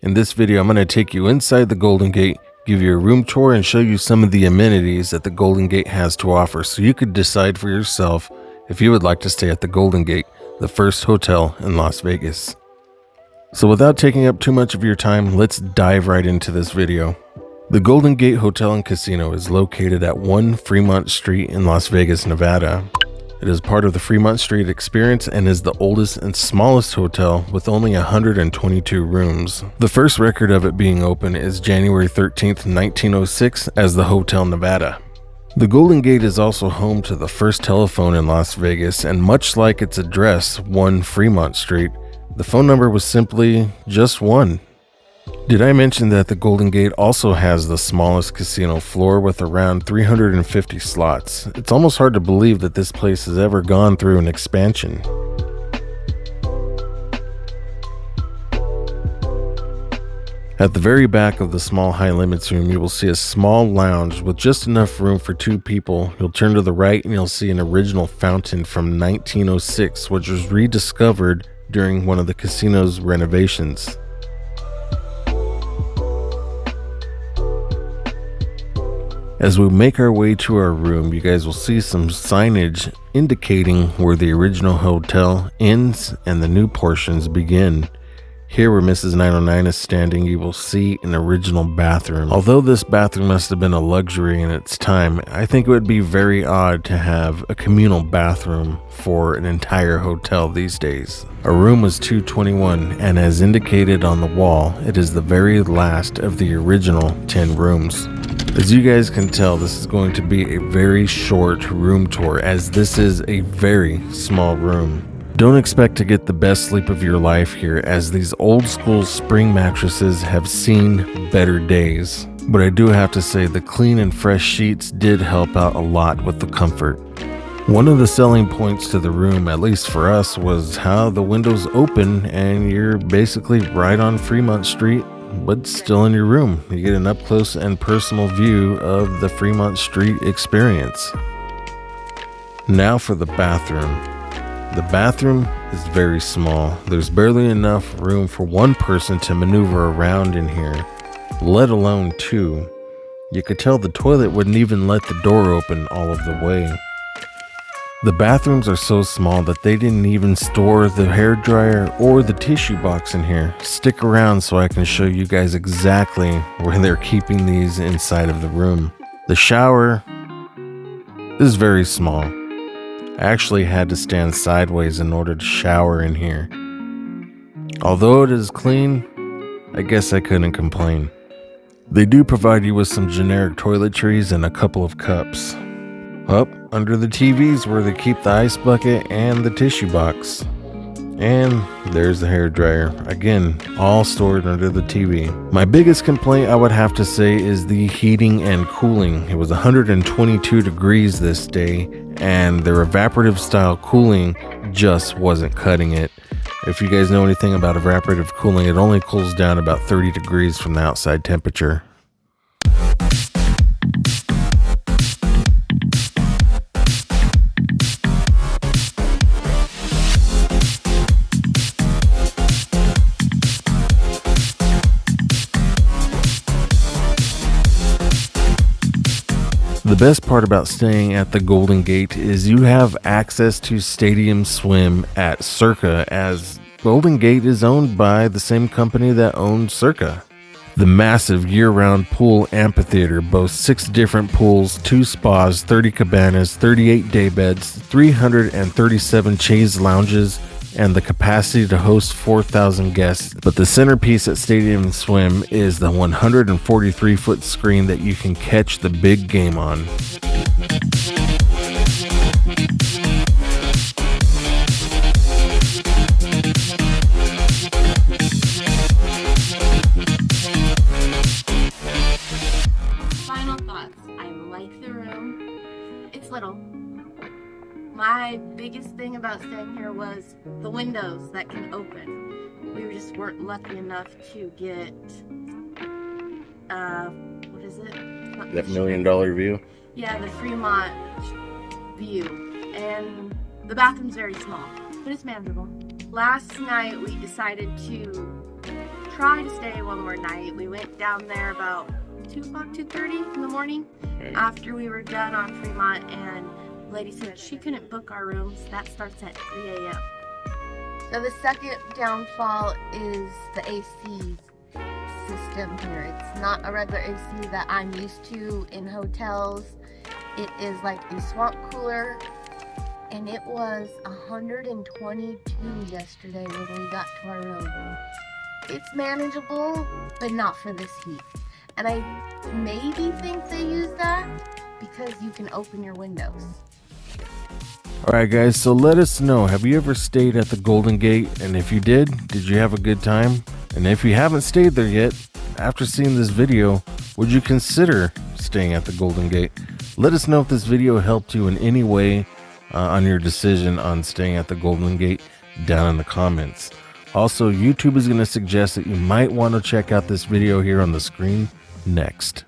In this video, I'm going to take you inside the Golden Gate, give you a room tour, and show you some of the amenities that the Golden Gate has to offer so you could decide for yourself if you would like to stay at the Golden Gate, the first hotel in Las Vegas. So without taking up too much of your time, let's dive right into this video. The Golden Gate Hotel and Casino is located at 1 Fremont Street in Las Vegas, Nevada. It is part of the Fremont Street Experience and is the oldest and smallest hotel with only 122 rooms. The first record of it being open is January 13th, 1906 as the Hotel Nevada. The Golden Gate is also home to the first telephone in Las Vegas, and much like its address, 1 Fremont Street, the phone number was simply just 1. Did I mention that the Golden Gate also has the smallest casino floor with around 350 slots? It's almost hard to believe that this place has ever gone through an expansion. At the very back of the small high limits room, you will see a small lounge with just enough room for 2 people. You'll turn to the right and you'll see an original fountain from 1906, which was rediscovered during one of the casino's renovations. As we make our way to our room, you guys will see some signage indicating where the original hotel ends and the new portions begin. Here where Mrs. 909 is standing, you will see an original bathroom. Although this bathroom must have been a luxury in its time, I think it would be very odd to have a communal bathroom for an entire hotel these days. Our room was 221, and as indicated on the wall, it is the very last of the original 10 rooms. As you guys can tell, this is going to be a very short room tour as this is a very small room. Don't expect to get the best sleep of your life here, as these old school spring mattresses have seen better days. But I do have to say the clean and fresh sheets did help out a lot with the comfort. One of the selling points to the room, at least for us, was how the windows open and you're basically right on Fremont Street, but still in your room. You get an up close and personal view of the Fremont Street experience. Now for the bathroom. The bathroom is very small. There's barely enough room for one person to maneuver around in here, let alone 2. You could tell the toilet wouldn't even let the door open all of the way. The bathrooms are so small that they didn't even store the hairdryer or the tissue box in here. Stick around so I can show you guys exactly where they're keeping these inside of the room. The shower is very small. I actually had to stand sideways in order to shower in here. Although it is clean, I guess I couldn't complain. They do provide you with some generic toiletries and a couple of cups. Up under the TVs where they keep the ice bucket and the tissue box. And there's the hairdryer. Again, all stored under the TV. My biggest complaint I would have to say is the heating and cooling. It was 122 degrees this day, and their evaporative style cooling just wasn't cutting it. If you guys know anything about evaporative cooling, it only cools down about 30 degrees from the outside temperature. The best part about staying at the Golden Gate is you have access to Stadium Swim at Circa, as Golden Gate is owned by the same company that owns Circa. The massive year-round pool amphitheater boasts 6 different pools, 2 spas, 30 cabanas, 38 day beds, 337 chaise lounges, and the capacity to host 4,000 guests. But the centerpiece at Stadium Swim is the 143-foot screen that you can catch the big game on. Final thoughts. I like the room. It's little. My biggest thing about staying here was the windows that can open. We just weren't lucky enough to get, what is it? That $1 million view? Yeah, the Fremont view. And the bathroom's very small, but it's manageable. Last night we decided to try to stay one more night. We went down there about 2 o'clock, 2:30 in the morning after we were done on Fremont, and the lady said she couldn't book our rooms. That starts at 3 a.m. So the second downfall is the AC system here. It's not a regular AC that I'm used to in hotels. It is like a swamp cooler, and it was 122 yesterday when we got to our room. It's manageable, but not for this heat. And I maybe think they use that because you can open your windows. Alright guys, so let us know, have you ever stayed at the Golden Gate? And if you did you have a good time? And if you haven't stayed there yet, after seeing this video, would you consider staying at the Golden Gate? Let us know if this video helped you in any way on your decision on staying at the Golden Gate down in the comments. Also, YouTube is going to suggest that you might want to check out this video here on the screen next.